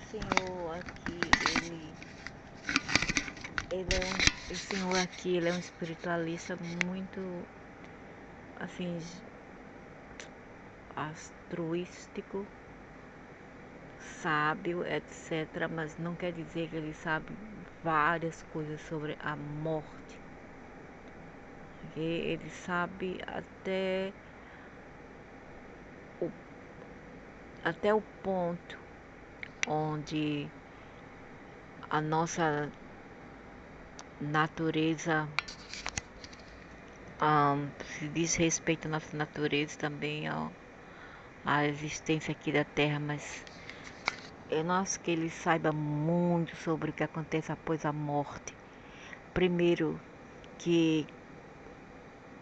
senhor aqui, esse senhor aqui, ele é um espiritualista muito, assim, altruístico, sábio, etc. Mas não quer dizer que ele sabe várias coisas sobre a morte. Ele sabe o, até o ponto onde a nossa natureza, se diz respeito à nossa natureza também, à existência aqui da Terra, mas eu não acho que ele saiba muito sobre o que acontece após a morte. Primeiro, que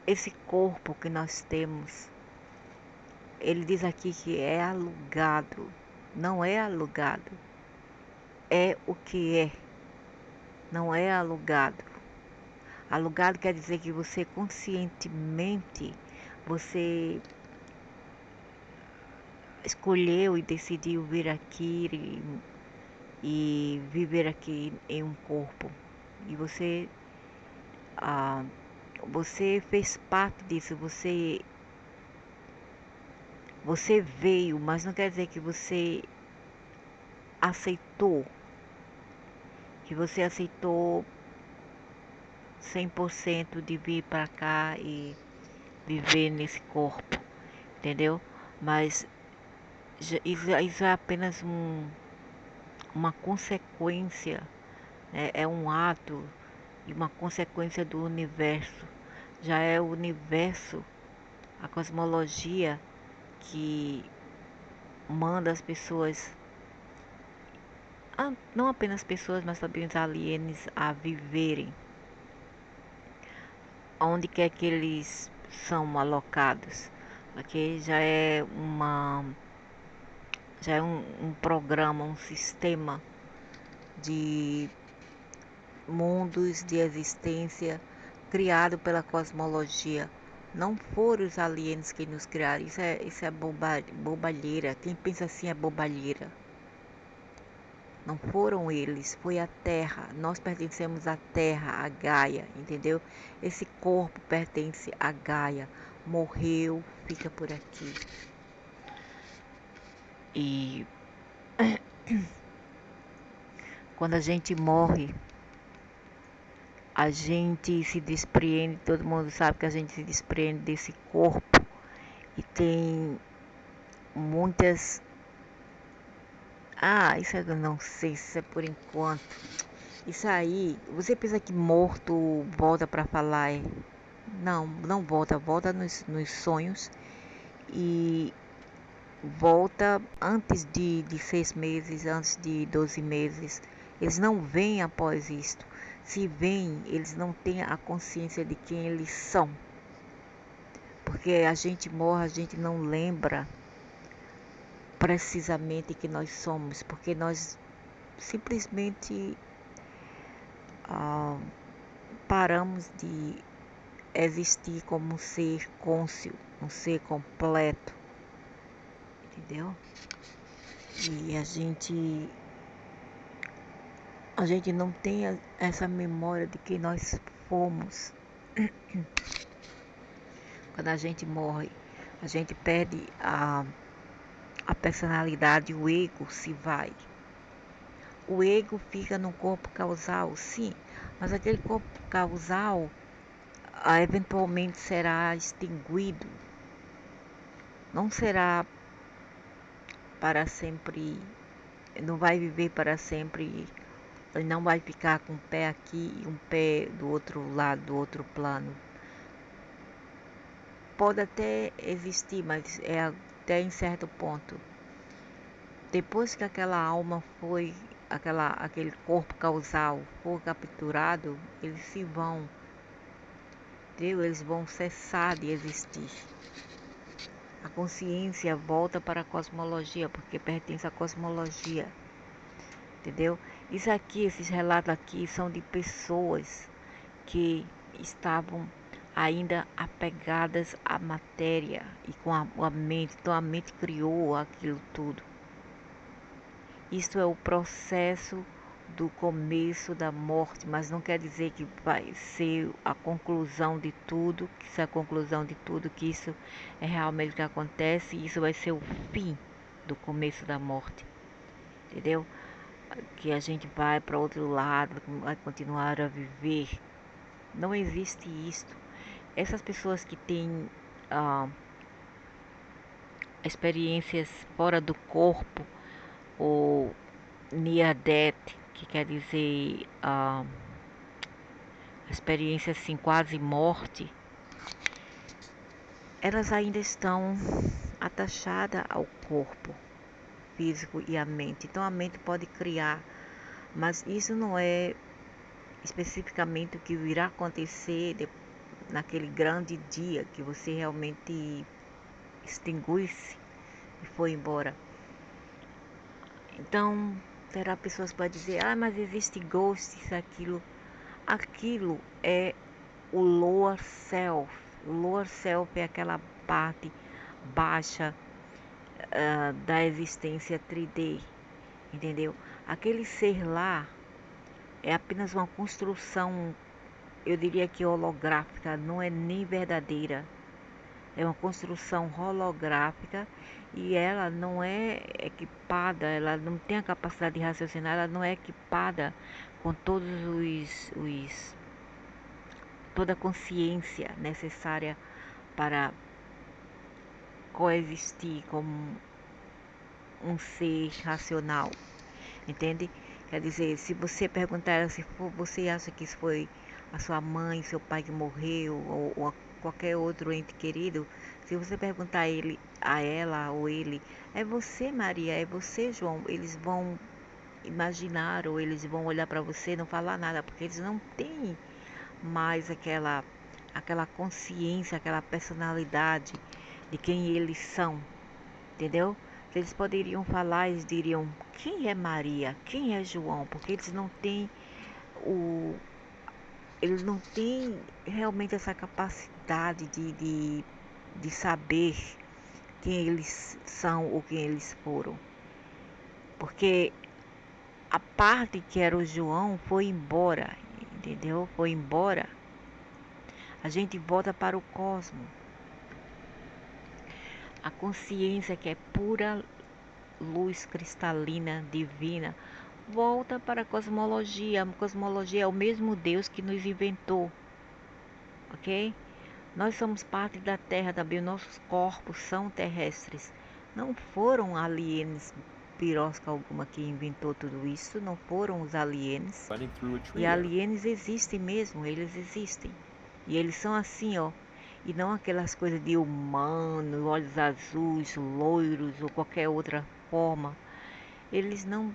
esse corpo que nós temos, ele diz aqui que é alugado, não é alugado, é o que é, não é alugado. Alugado quer dizer que você conscientemente, você escolheu e decidiu vir aqui e viver aqui em um corpo. E você fez parte disso, você veio, mas não quer dizer que você aceitou, que você aceitou 100% de vir para cá e viver nesse corpo, entendeu? Mas isso é apenas uma consequência, né? É um ato e uma consequência do universo. Já é o universo, a cosmologia, que manda as pessoas, não apenas pessoas, mas também os aliens, a viverem onde quer que eles são alocados. Aqui já é um programa, um sistema de mundos de existência criado pela cosmologia. Não foram os aliens que nos criaram. Isso é bobalheira. Quem pensa assim é bobalheira. Não foram eles, foi a Terra. Nós pertencemos à Terra, à Gaia, entendeu? Esse corpo pertence à Gaia. Morreu, fica por aqui. E quando a gente morre, a gente se despreende, todo mundo sabe que a gente se despreende desse corpo. E tem muitas. Isso eu não sei se é por enquanto. Isso aí, você pensa que morto volta para falar? Não, não volta, volta nos sonhos e volta antes de 6 meses, antes de 12 meses. Eles não vêm após isto. Se vêm, eles não têm a consciência de quem eles são. Porque a gente morre, a gente não lembra precisamente que nós somos, porque nós simplesmente paramos de existir como um ser cônscio, um ser completo, entendeu? E a gente não tem essa memória de que nós fomos. Quando a gente morre, a gente perde a personalidade, o ego se vai. O ego fica no corpo causal, sim, mas aquele corpo causal eventualmente será extinguido. Não será para sempre, não vai viver para sempre, ele não vai ficar com um pé aqui e um pé do outro lado, do outro plano. Pode até existir, mas é até em certo ponto. Depois que aquela alma foi, aquele corpo causal for capturado, eles se vão, entendeu? Eles vão cessar de existir. A consciência volta para a cosmologia, porque pertence à cosmologia, entendeu? Isso aqui, esses relatos aqui são de pessoas que estavam ainda apegadas à matéria e com a mente. Então a mente criou aquilo tudo. Isto é o processo do começo da morte, mas não quer dizer que vai ser a conclusão de tudo, que isso é a conclusão de tudo, que isso é realmente o que acontece, e isso vai ser o fim do começo da morte, entendeu? Que a gente vai para outro lado, vai continuar a viver. Não existe isto. Essas pessoas que têm experiências fora do corpo, ou near death, que quer dizer experiência assim quase morte, elas ainda estão atachadas ao corpo físico e à mente. Então a mente pode criar, mas isso não é especificamente o que irá acontecer naquele grande dia que você realmente extinguisse e foi embora. Então terá pessoas que podem dizer, mas existe ghost, isso, aquilo. Aquilo é o lower self. O lower self é aquela parte baixa da existência 3D, entendeu? Aquele ser lá é apenas uma construção, eu diria que holográfica, não é nem verdadeira. É uma construção holográfica e ela não é equipada, ela não tem a capacidade de raciocinar, ela não é equipada com todos toda a consciência necessária para coexistir como um ser racional, entende? Quer dizer, se você perguntar se você acha que isso foi a sua mãe, seu pai que morreu, ou qualquer outro ente querido, se você perguntar a ela ou ele, é você, Maria, é você, João, eles vão imaginar, ou eles vão olhar para você e não falar nada, porque eles não têm mais aquela consciência, aquela personalidade de quem eles são, entendeu? Se eles poderiam falar, eles diriam quem é Maria, quem é João, porque eles não têm realmente essa capacidade de saber quem eles são ou quem eles foram, porque a parte que era o João foi embora, entendeu? Foi embora. A gente volta para o cosmos. A consciência que é pura luz cristalina, divina, volta para a cosmologia. A cosmologia é o mesmo Deus que nos inventou, ok? Nós somos parte da Terra também, nossos corpos são terrestres. Não foram aliens, pirosca alguma que inventou tudo isso, não foram os aliens. E aliens existem mesmo, eles existem. E eles são assim, ó. E não aquelas coisas de humano, olhos azuis, loiros ou qualquer outra forma. Eles não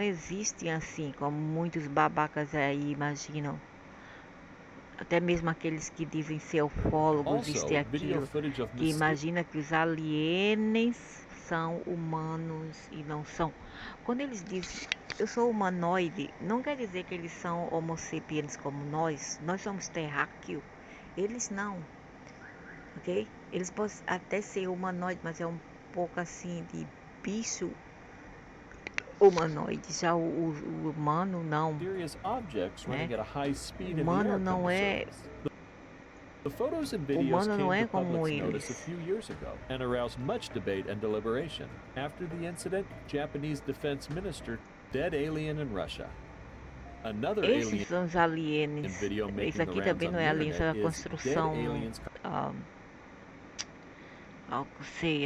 existem assim, como muitos babacas aí imaginam. Até mesmo aqueles que dizem ser ufólogos, isto e aquilo, que imagina que os aliens são humanos e não são. Quando eles dizem eu sou humanoide, não quer dizer que eles são homo sapiens como nós somos terráqueo, eles não, ok? Eles podem até ser humanoide, mas é um pouco assim de bicho humanoide, já o humano não, né? O humano não é humano não é como eles. A few years ago and aroused much debate and deliberation. After the incident, Japanese defense minister dead alien in Russia. Another Esses são os aliens. Isso aqui também não é alien, isso é uma construção algo sei,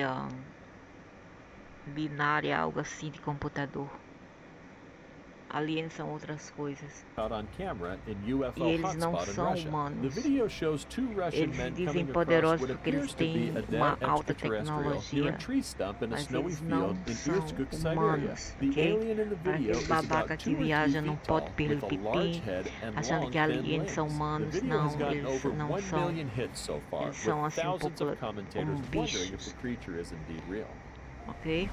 binária, algo assim de computador. Aliens são outras coisas. E eles não são humanos. Eles dizem poderosos porque eles têm uma alta tecnologia, mas eles não são humanos, ok? Aquele babaca que viaja num pote pirlipipim, achando que aliens são humanos. Não, eles não são. Eles são assim um pouco como bichos. Ok?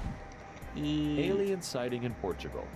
E alien sighting in Portugal.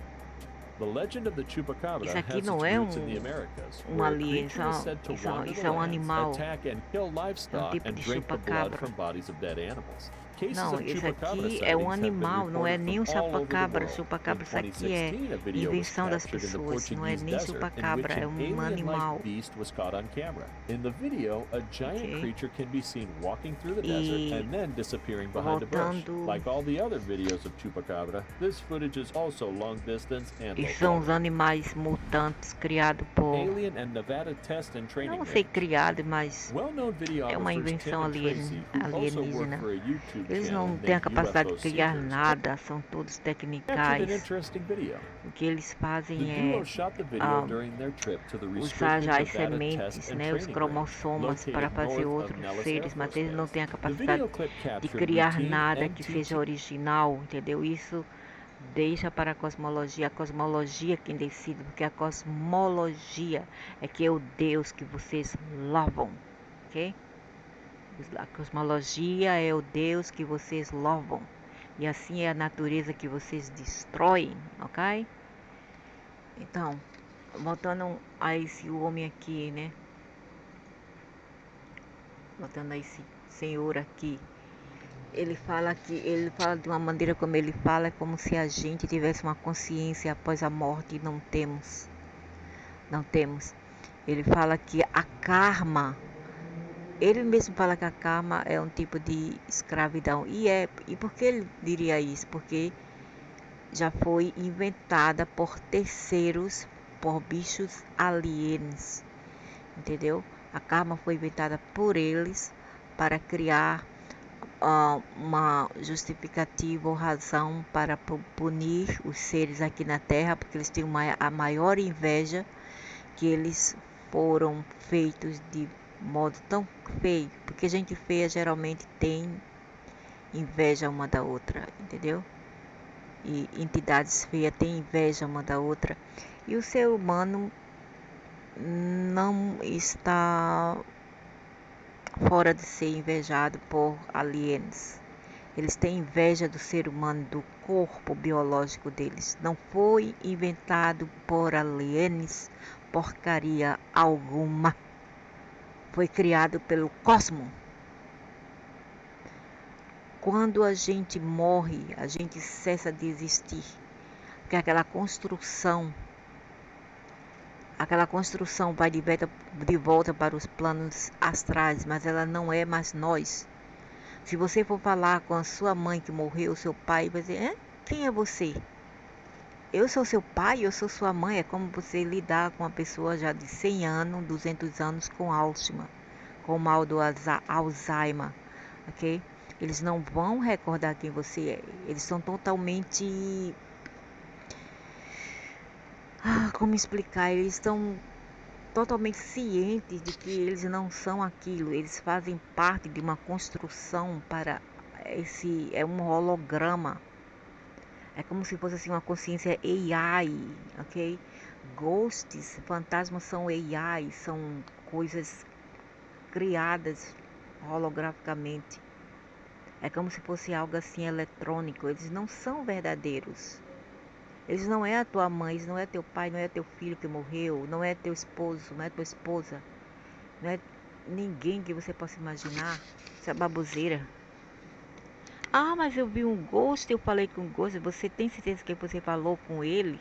The legend of the chupacabra Isso aqui has não its é roots in the Americas, um where a alien, creature is said to wander isso the é um lands, animal, attack and kill é um livestock, tipo and de drink the blood chupacabra. from bodies of dead animals. Cases Não, of esse chupacabra aqui é um sightings have been animal, não é reported nem from um all over the chupacabra. world. In Chupacabra, isso aqui é 2016, a video was invenção das captured in the pessoas, não é Portuguese nem desert in chupacabra, which é an um alien-like animal, beast was caught on camera. In the video, a giant ok? creature can be seen walking through the desert E and then disappearing behind a bush. voltando, Like all the other videos of chupacabra, this footage is also long distance and e low são os quality. animais mutantes criados por, Alien and Nevada test and training não sei range. criado, mas Well-known é uma videographers Tim invenção and Tracy, who also work alienígena. for a YouTube Eles channel não têm a named capacidade de UFO criar Seekers, nada, são todos captured an tecnicais. interesting video. O que eles The fazem duo é shot the video during their trip to the usar restricted já as Nevada sementes, test and né, os training range, cromossomas para located fazer north of outros Nellis Air seres, mas Force eles não Base. têm a The capacidade video clip de captured criar routine nada que NTT seja original, entendeu? Isso deixa para a cosmologia quem decide, porque a cosmologia é que é o Deus que vocês louvam, ok? A cosmologia é o Deus que vocês louvam, e assim é a natureza que vocês destroem, ok? Então, voltando a esse homem aqui, né? Voltando a esse senhor aqui. Ele fala de uma maneira como ele fala, é como se a gente tivesse uma consciência após a morte e não temos. Não temos. Ele fala que a karma, ele mesmo fala que a karma é um tipo de escravidão. E por que ele diria isso? Porque já foi inventada por terceiros, por bichos aliens, entendeu? A karma foi inventada por eles para criar uma justificativa ou razão para punir os seres aqui na Terra, porque eles têm a maior inveja, que eles foram feitos de modo tão feio, porque gente feia geralmente tem inveja uma da outra, entendeu? E entidades feias têm inveja uma da outra, e o ser humano não está fora de ser invejado por aliens. Eles têm inveja do ser humano, do corpo biológico deles. Não foi inventado por aliens porcaria alguma. Foi criado pelo cosmos. Quando a gente morre, a gente cessa de existir. Porque aquela construção vai de volta para os planos astrais, mas ela não é mais nós. Se você for falar com a sua mãe que morreu, seu pai, vai dizer, quem é você? Eu sou seu pai, eu sou sua mãe. É como você lidar com uma pessoa já de 100 anos, 200 anos com Alzheimer, com o mal do Alzheimer, ok? Eles não vão recordar quem você é. Eles são totalmente... como explicar? Eles estão totalmente cientes de que eles não são aquilo, eles fazem parte de uma construção para é um holograma, é como se fosse assim uma consciência AI, ok? Ghosts, fantasmas são AI, são coisas criadas holograficamente, é como se fosse algo assim eletrônico, eles não são verdadeiros. Eles não é a tua mãe, eles não é teu pai, não é teu filho que morreu, não é teu esposo, não é tua esposa, não é ninguém que você possa imaginar. Isso é baboseira. Mas eu vi um ghost, eu falei com o ghost. Você tem certeza que você falou com ele?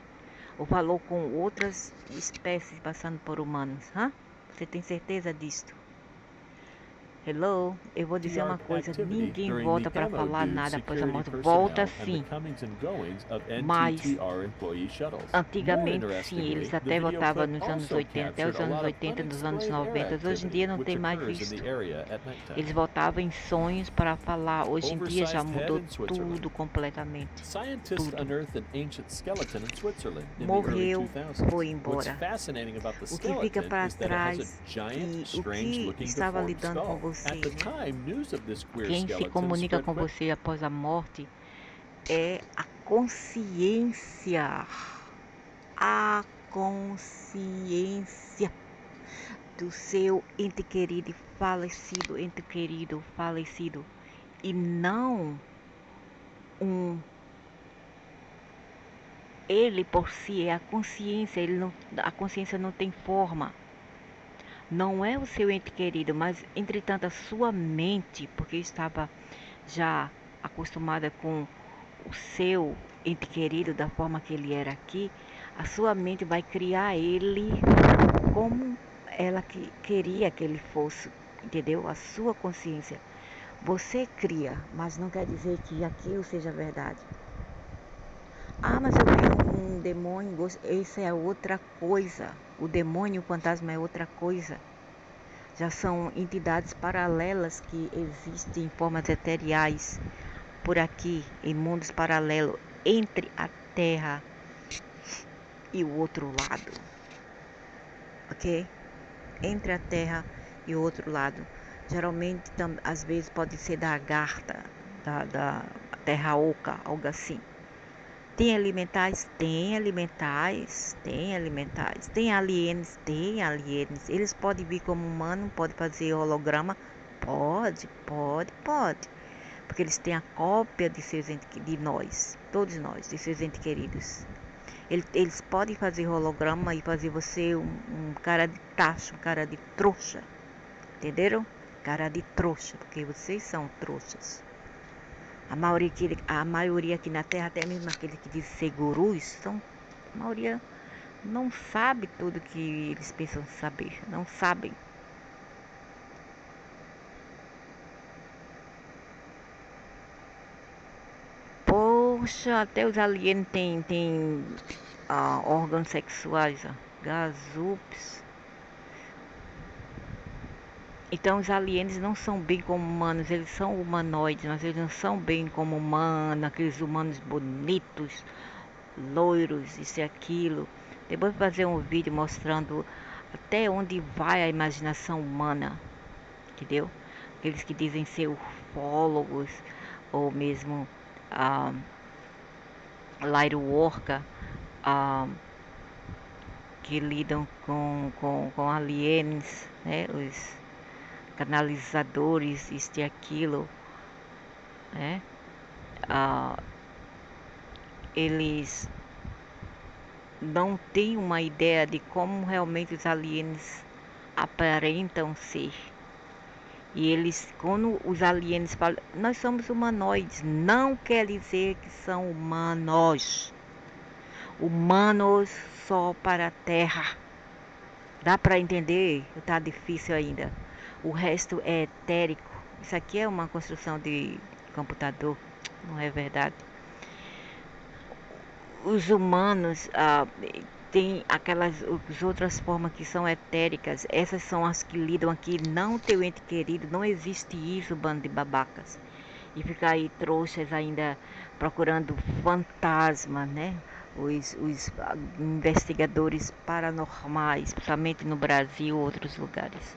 Ou falou com outras espécies passando por humanos? Você tem certeza disto? Hello, eu vou dizer uma coisa, ninguém volta para falar nada após a morte. Volta sim, mas antigamente sim, eles até voltavam nos anos 80, até os anos 80, nos anos 90, hoje em dia não tem mais visto. Eles voltavam em sonhos para falar, hoje em dia já mudou tudo completamente, tudo. Morreu, foi embora. O que fica para trás e o que estava lidando com você, quem se comunica com você após a morte é a consciência do seu ente querido falecido, e não um Ele por si é a consciência, a consciência não tem forma. Não é o seu ente querido, mas entretanto a sua mente, porque estava já acostumada com o seu ente querido da forma que ele era aqui, a sua mente vai criar ele como ela queria que ele fosse, entendeu? A sua consciência. Você cria, mas não quer dizer que aquilo seja verdade. Ah, mas eu vi um demônio, isso é outra coisa. O demônio e o fantasma é outra coisa. Já são entidades paralelas que existem em formas eteriais por aqui, em mundos paralelos, entre a Terra e o outro lado. Ok? Entre a Terra e o outro lado. Geralmente, às vezes, pode ser da lagarta, da Terra Oca, algo assim. Tem elementais? Tem elementais, tem elementais. Tem alienes? Tem alienes. Eles podem vir como humano, pode fazer holograma? Pode. Porque eles têm a cópia de nós, todos nós, de seus entes queridos. Eles podem fazer holograma e fazer você um cara de tacho, um cara de trouxa. Entenderam? Cara de trouxa, porque vocês são trouxas. A maioria aqui na Terra, até mesmo aqueles que dizem ser gurus, a maioria não sabe tudo que eles pensam saber. Não sabem. Poxa, até os alienígenas têm órgãos sexuais, ó. Gazups. Então os alienígenas não são bem como humanos, eles são humanoides, mas eles não são bem como humanos, aqueles humanos bonitos, loiros, isso e aquilo. Depois vou fazer um vídeo mostrando até onde vai a imaginação humana, entendeu? Aqueles que dizem ser ufólogos ou mesmo Lightworker, que lidam com aliens, né? Os canalizadores, isto e aquilo, né? Eles não têm uma ideia de como realmente os aliens aparentam ser. E eles, quando os aliens falam, nós somos humanoides, não quer dizer que são humanos. Humanos só para a Terra. Dá para entender? Tá difícil ainda. O resto é etérico. Isso aqui é uma construção de computador, não é verdade? Os humanos têm as outras formas que são etéricas. Essas são as que lidam aqui. Não, teu ente querido, não existe isso, bando de babacas. E ficar aí trouxas ainda procurando fantasma, né? Os investigadores paranormais, principalmente no Brasil e outros lugares.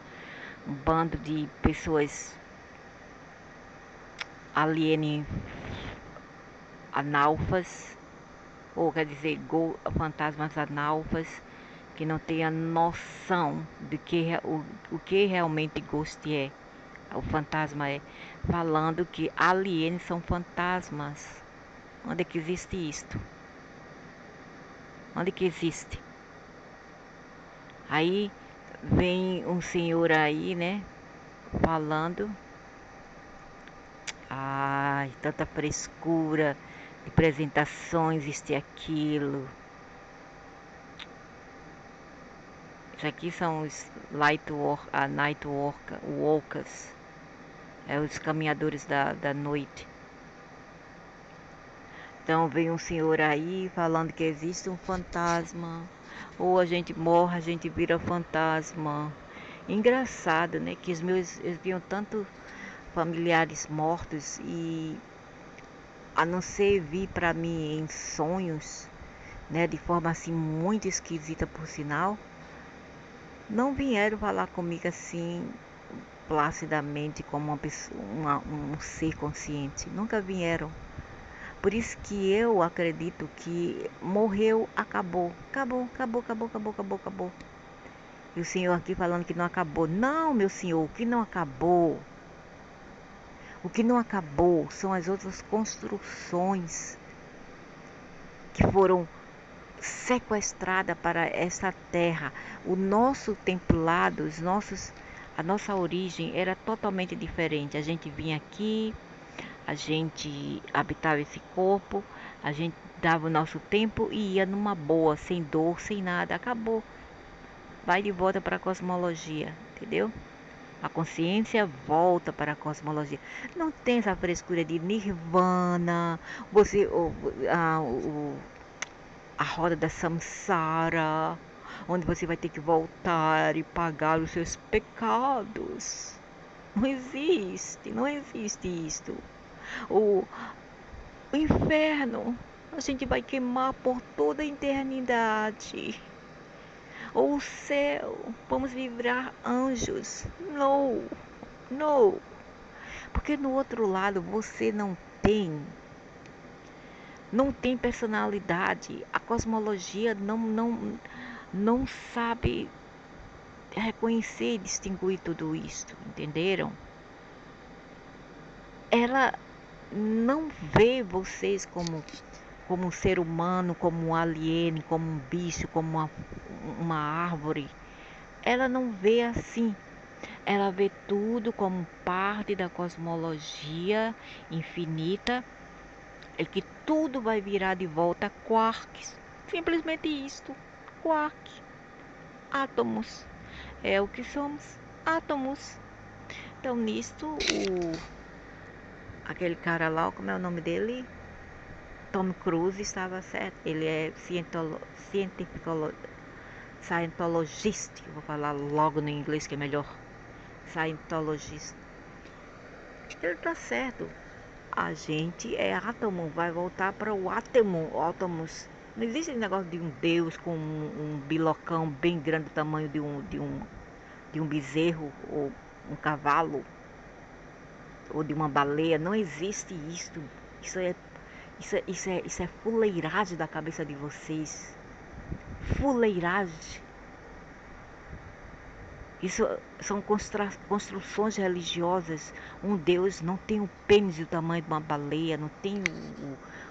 Um bando de pessoas alien analfas, ou quer dizer, fantasmas analfas, que não têm a noção de o que realmente Ghost é. O fantasma é, falando que aliens são fantasmas. Onde é que existe isto? Onde é que existe? Aí vem um senhor aí, né, falando, ai, tanta frescura de apresentações, isto e aquilo. Isso aqui são os night walkers, os caminhadores da noite. Então vem um senhor aí falando que existe um fantasma, ou a gente morre, a gente vira fantasma. Engraçado, né? Que eles viam tanto familiares mortos e a não ser vir para mim em sonhos, né? De forma assim muito esquisita por sinal, não vieram falar comigo assim placidamente como uma pessoa, um ser consciente. Nunca vieram. Por isso que eu acredito que morreu, acabou. Acabou. E o senhor aqui falando que não acabou. Não, meu senhor, o que não acabou? O que não acabou são as outras construções que foram sequestrada para essa terra. O nosso templado, a nossa origem era totalmente diferente. A gente vinha aqui, a gente habitava esse corpo, a gente dava o nosso tempo e ia numa boa, sem dor, sem nada. Acabou. Vai de volta para a cosmologia, entendeu? A consciência volta para a cosmologia. Não tem essa frescura de nirvana, você, a roda da samsara, onde você vai ter que voltar e pagar os seus pecados. Não existe, não existe isto. O, o inferno, a gente vai queimar por toda a eternidade. Ou o céu, vamos virar anjos. Não, não. Porque no outro lado você não tem personalidade. A cosmologia não sabe reconhecer e distinguir tudo isso, entenderam? Ela não vê vocês como um ser humano, como um alien, como um bicho, como uma árvore. Ela não vê assim. Ela vê tudo como parte da cosmologia infinita e que tudo vai virar de volta quarks. Simplesmente isto. Quark. Átomos. É o que somos. Átomos. Então nisto aquele cara lá, como é o nome dele? Tom Cruise estava certo. Ele é Scientologist. Vou falar logo no inglês que é melhor. Scientologist. Ele está certo. A gente é átomo, vai voltar para o átomos. Não existe esse negócio de um Deus com um bilocão bem grande do tamanho de um bezerro ou um cavalo ou de uma baleia. Não existe isso. Isso é fuleiragem da cabeça de vocês. Fuleiragem. Isso são construções religiosas. Um Deus não tem o pênis do tamanho de uma baleia, não tem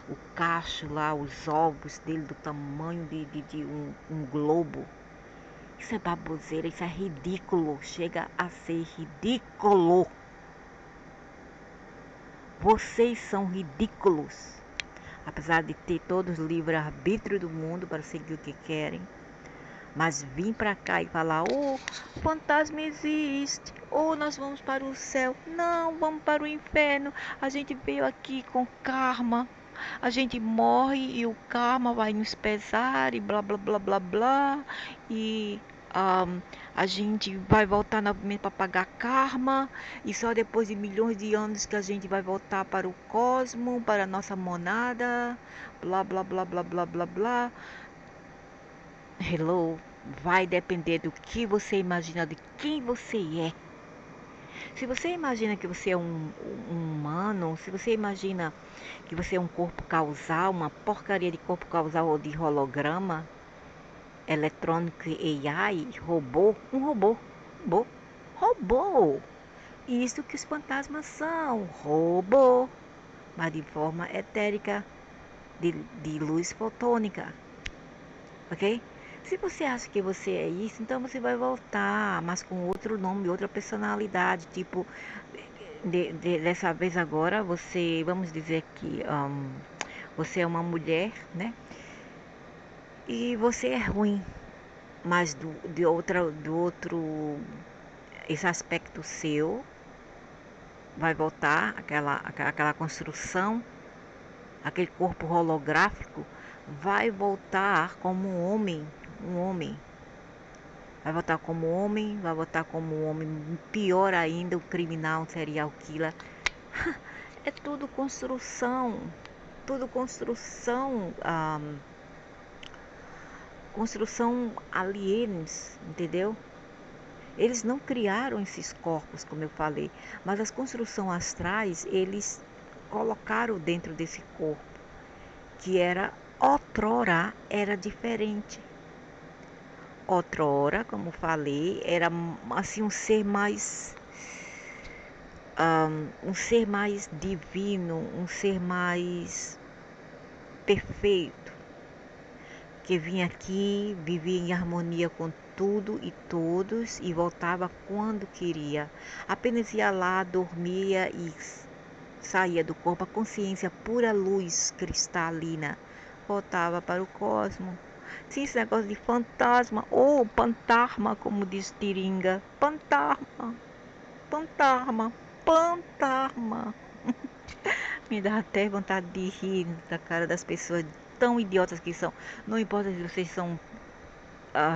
o cacho lá, os ovos dele do tamanho de um globo. Isso é baboseira, isso é ridículo. Chega a ser ridículo. Vocês são ridículos. Apesar de ter todos o livre-arbítrio do mundo para seguir o que querem. Mas vir para cá e falar, oh, fantasma existe, ou nós vamos para o céu. Não, vamos para o inferno. A gente veio aqui com karma. A gente morre e o karma vai nos pesar e blá blá blá blá blá. E a gente vai voltar novamente para pagar karma. E só depois de milhões de anos que a gente vai voltar para o cosmo, para a nossa monada. Blá blá blá blá blá blá blá. Hello, vai depender do que você imagina, de quem você é. Se você imagina que você é um humano, se você imagina que você é um corpo causal, uma porcaria de corpo causal ou de holograma, eletrônico AI, robô, um robô, robô, robô. Isso que os fantasmas são, robô, mas de forma etérica, de luz fotônica, ok? Se você acha que você é isso, então você vai voltar, mas com outro nome, outra personalidade. Tipo, dessa vez agora, você, vamos dizer que você é uma mulher, né? E você é ruim, mas do outro, esse aspecto seu vai voltar, aquela construção, aquele corpo holográfico, vai voltar como um homem. Vai votar como homem, vai votar como um homem, pior ainda, o criminal, um serial killer. É tudo construção, construção aliens, entendeu? Eles não criaram esses corpos, como eu falei, mas as construções astrais, eles colocaram dentro desse corpo, que era, outrora, era diferente. Outrora, como falei, era assim um ser mais divino, um ser mais perfeito. que vinha aqui, vivia em harmonia com tudo e todos e voltava quando queria. Apenas ia lá, dormia e saía do corpo. A consciência, pura luz cristalina, voltava para o cosmos. Sim, esse negócio de fantasma, ou pantarma, como diz Tiringa. Pantarma, pantarma, pantarma. Me dá até vontade de rir da cara das pessoas tão idiotas que são. Não importa se vocês são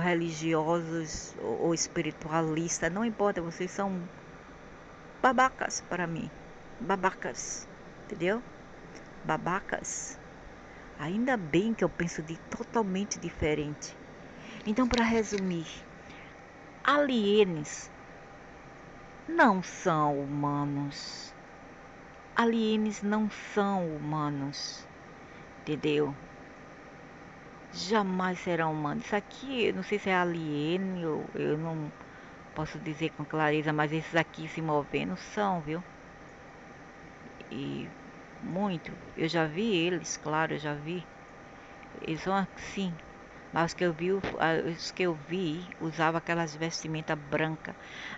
religiosos ou espiritualistas, não importa, vocês são babacas para mim. Babacas, entendeu? Babacas. Ainda bem que eu penso totalmente diferente. Então, para resumir, alienes não são humanos. Alienes não são humanos, entendeu? Jamais serão humanos. Isso aqui, eu não sei se é alien, eu não posso dizer com clareza, mas esses aqui se movendo são, viu? E muito. Eu já vi eles, claro, eu já vi. Eles são assim. Mas os que eu vi usavam aquelas vestimentas brancas.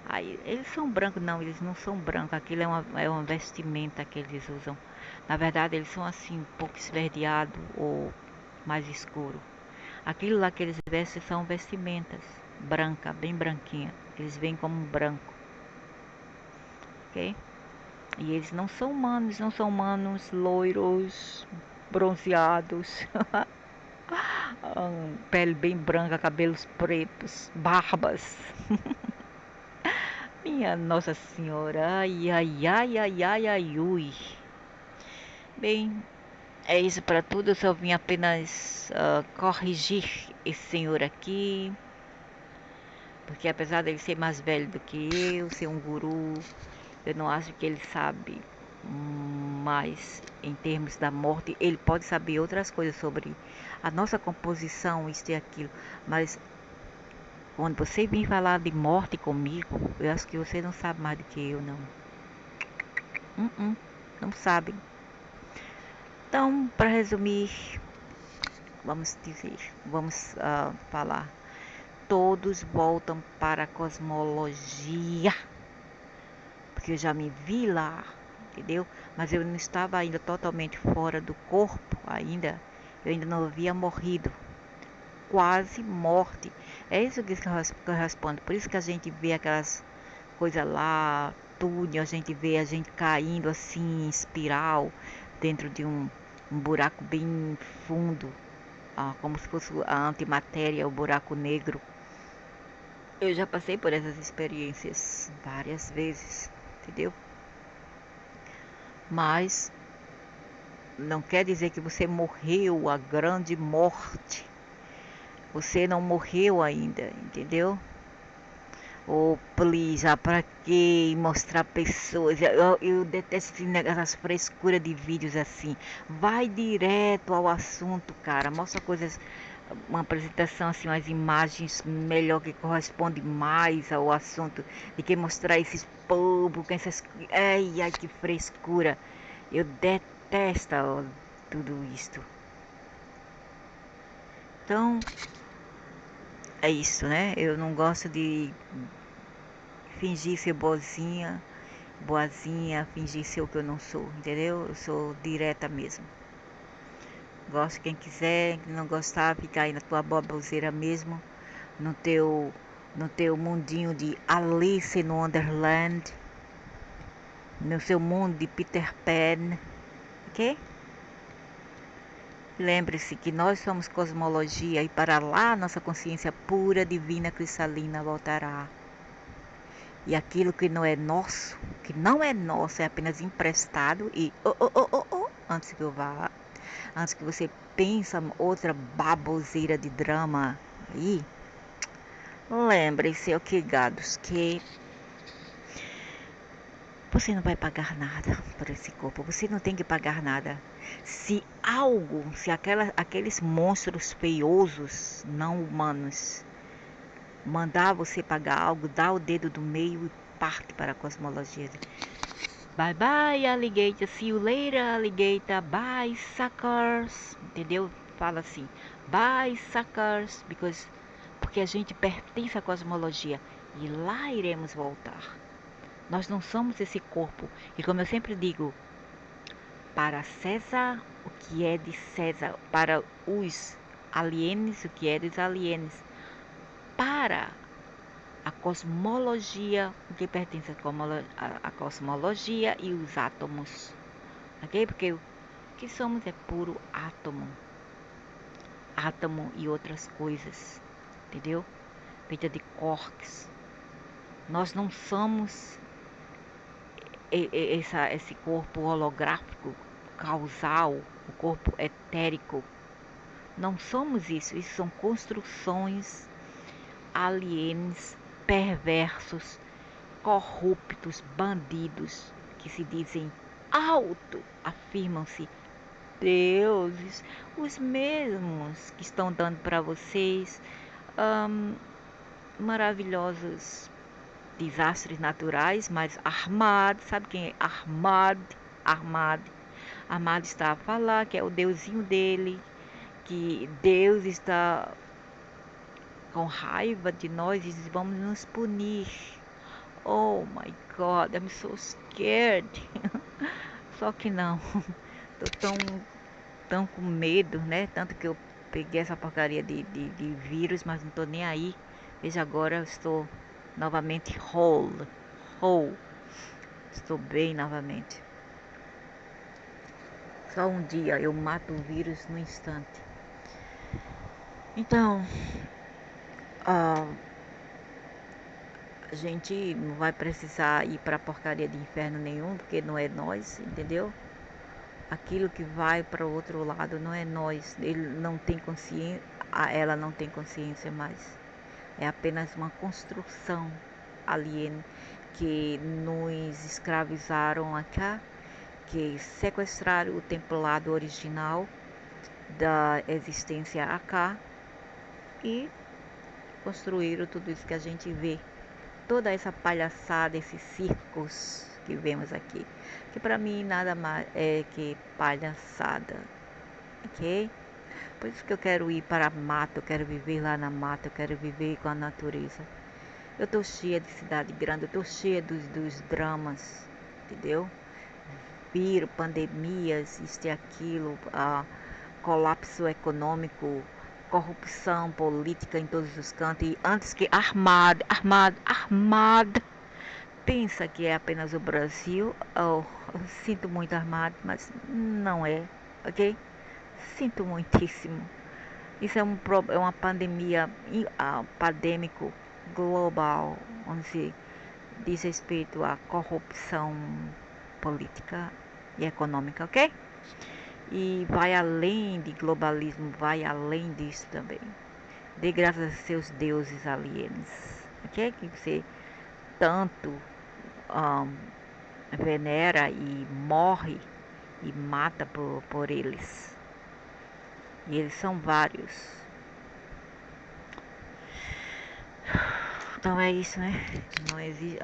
Aí, eles são brancos, não, eles não são brancos. Aquilo é uma vestimenta que eles usam. Na verdade, eles são assim, um pouco esverdeado ou mais escuro. Aquilo lá que eles vestem são vestimentas branca, bem branquinha. Eles vêm como branco, ok? E eles não são humanos loiros, bronzeados, pele bem branca, cabelos pretos, barbas. Minha Nossa Senhora, ai, ai, ai, ai, ai, ai, ui. Bem, é isso para tudo. Eu só vim apenas corrigir esse senhor aqui, porque apesar dele ser mais velho do que eu, ser um guru, eu não acho que ele sabe mais em termos da morte. Ele pode saber outras coisas sobre a nossa composição, isto e aquilo, mas quando você vem falar de morte comigo, eu acho que você não sabe mais do que eu, não. Não sabe. Então, para resumir, vamos falar. Todos voltam para a cosmologia, porque eu já me vi lá, entendeu? Mas eu não estava ainda totalmente fora do corpo ainda. Eu ainda não havia morrido. Quase morte. É isso que eu respondo. Por isso que a gente vê aquelas coisas lá, túnel, a gente vê a gente caindo assim em espiral dentro de um buraco bem fundo, como se fosse a antimatéria, o buraco negro. Eu já passei por essas experiências várias vezes, entendeu? Mas não quer dizer que você morreu a grande morte. Você não morreu ainda, entendeu? Oh, please, pra que mostrar pessoas? Eu detesto essas frescuras de vídeos assim. Vai direto ao assunto, cara. Mostra coisas, uma apresentação assim, umas imagens melhor que corresponde mais ao assunto. De que mostrar esses povos, com essas... Ai, ai, que frescura. Eu detesto tudo isto. Então, é isso, né? Eu não gosto de fingir ser boazinha, fingir ser o que eu não sou, entendeu? Eu sou direta mesmo. Gosto quem quiser, quem não gostar, fica aí na tua baboseira mesmo, no teu mundinho de Alice no Wonderland, no seu mundo de Peter Pan, ok? Lembre-se que nós somos cosmologia e para lá nossa consciência pura, divina, cristalina voltará. E aquilo que não é nosso, é apenas emprestado e antes que eu vá, antes que você pensa outra baboseira de drama aí, lembre-se, ok, gados, que você não vai pagar nada por esse corpo, você não tem que pagar nada. Se aqueles monstros feiosos, não humanos, mandar você pagar algo, dá o dedo do meio e parte para a cosmologia. Bye bye, alligator. See you later, alligator. Bye, suckers. Entendeu? fala assim, bye suckers, porque a gente pertence à cosmologia e lá iremos voltar. Nós não somos esse corpo. E como eu sempre digo, para César o que é de César, para os alienes o que é dos alienes, para a cosmologia o que pertence à cosmologia e os átomos, ok? Porque o que somos é puro átomo, átomo e outras coisas, entendeu? Feita de quarks. Nós não somos esse corpo holográfico, causal, o corpo etérico. Não somos isso. Isso são construções alienes, perversos, corruptos, bandidos, que se dizem afirmam-se deuses, os mesmos que estão dando para vocês maravilhosos desastres naturais, mas Ahmad, sabe quem é Ahmad? Ahmad está a falar que é o deusinho dele, que Deus está com raiva de nós e diz, vamos nos punir. Oh my God, I'm so scared. Só que não, tô tão com medo, né? Tanto que eu peguei essa porcaria de vírus, mas não tô nem aí. Veja agora, eu estou novamente whole. Estou bem novamente. Só um dia eu mato o vírus no instante. Então, a gente não vai precisar ir pra porcaria de inferno nenhum, porque não é nós, entendeu? Aquilo que vai para o outro lado não é nós. Ele não tem consciência, ela não tem consciência mais. É apenas uma construção alien que nos escravizaram acá, que sequestraram o templado original da existência acá e construíram tudo isso que a gente vê. Toda essa palhaçada, esses circos que vemos aqui, que para mim nada mais é que palhaçada, ok? Por isso que eu quero ir para a mata, eu quero viver lá na mata, eu quero viver com a natureza. Eu tô cheia de cidade grande, eu tô cheia dos dramas, entendeu? Vírus, pandemias, isto e aquilo, colapso econômico, corrupção política em todos os cantos. E antes que Armado pensa que é apenas o Brasil, eu sinto muito Armado, mas não é, ok? Sinto muitíssimo. Isso é uma pandemia pandêmico global, onde se diz respeito à corrupção política e econômica, ok? E vai além de globalismo, vai além disso também. Dê graças a seus deuses alienes, ok? Que você tanto venera e morre e mata por eles. E eles são vários. Então é isso, né? Não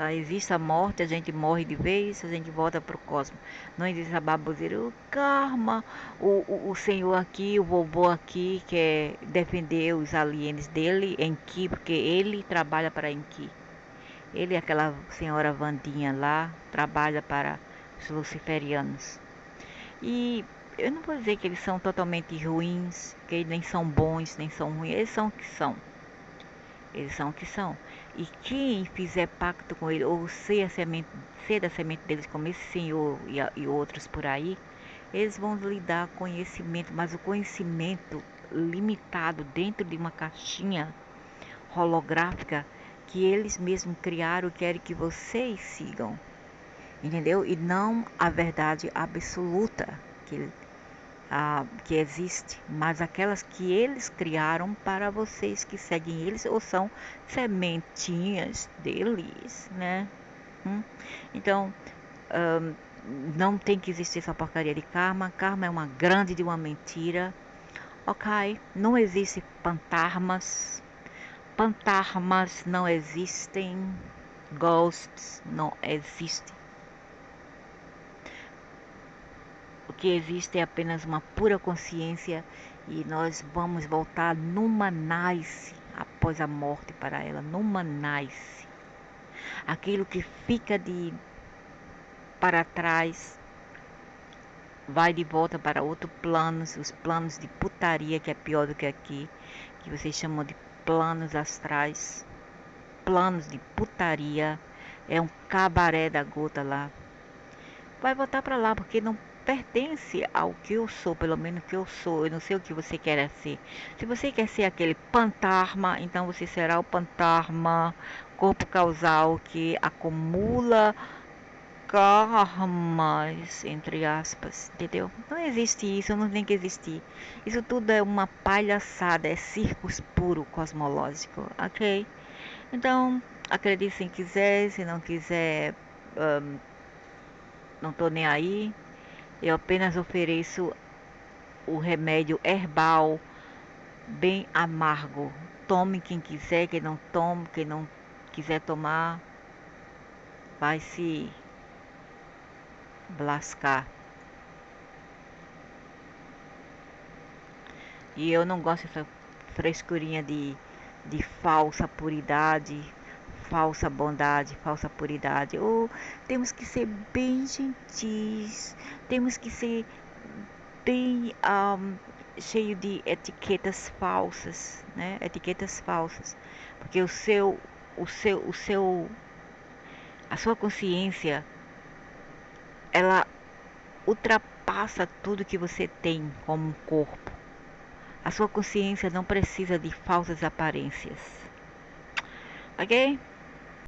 existe a morte, a gente morre de vez, a gente volta pro cosmos. Não existe a baboseira, o karma, o senhor aqui, o vovô aqui quer defender os alienes dele, Enki, porque ele trabalha para Enki. Ele e aquela senhora Vandinha lá trabalha para os luciferianos. E eu não vou dizer que eles são totalmente ruins, que eles nem são bons, nem são ruins, eles são o que são. Eles são o que são. E quem fizer pacto com ele, ou ser da semente deles, como esse senhor e outros por aí, eles vão lhe dar conhecimento, mas o conhecimento limitado dentro de uma caixinha holográfica que eles mesmos criaram, querem que vocês sigam. Entendeu? E não a verdade absoluta que existe, mas aquelas que eles criaram para vocês que seguem eles ou são sementinhas deles, né? Então, não tem que existir essa porcaria de karma. Karma é uma grande de uma mentira, ok? Não existe fantasmas. Fantasmas não existem. Ghosts não existem. que existe é apenas uma pura consciência e nós vamos voltar numa nice após a morte para ela, numa nice. Aquilo que fica de para trás vai de volta para outros planos, os planos de putaria, que é pior do que aqui, que vocês chamam de planos astrais. Planos de putaria, é um cabaré da gota lá. Vai voltar para lá, porque não pertence ao que eu sou, pelo menos que eu sou. Eu não sei o que você quer ser. Se você quer ser aquele pantarma, então você será o pantarma, corpo causal que acumula karmas, entre aspas, entendeu? Não existe isso, não tem que existir. Isso tudo é uma palhaçada, é circus puro cosmológico, ok? Então, acredite se quiser, se não quiser, não tô nem aí. Eu apenas ofereço o remédio herbal bem amargo. Tome quem quiser, quem não tome, quem não quiser tomar, vai se lascar. E eu não gosto dessa frescurinha de falsa puridade, falsa bondade, falsa puridade. Ou temos que ser bem gentis, temos que ser bem cheio de etiquetas falsas, né? Etiquetas falsas, porque a sua consciência, ela ultrapassa tudo que você tem como um corpo. A sua consciência não precisa de falsas aparências, ok?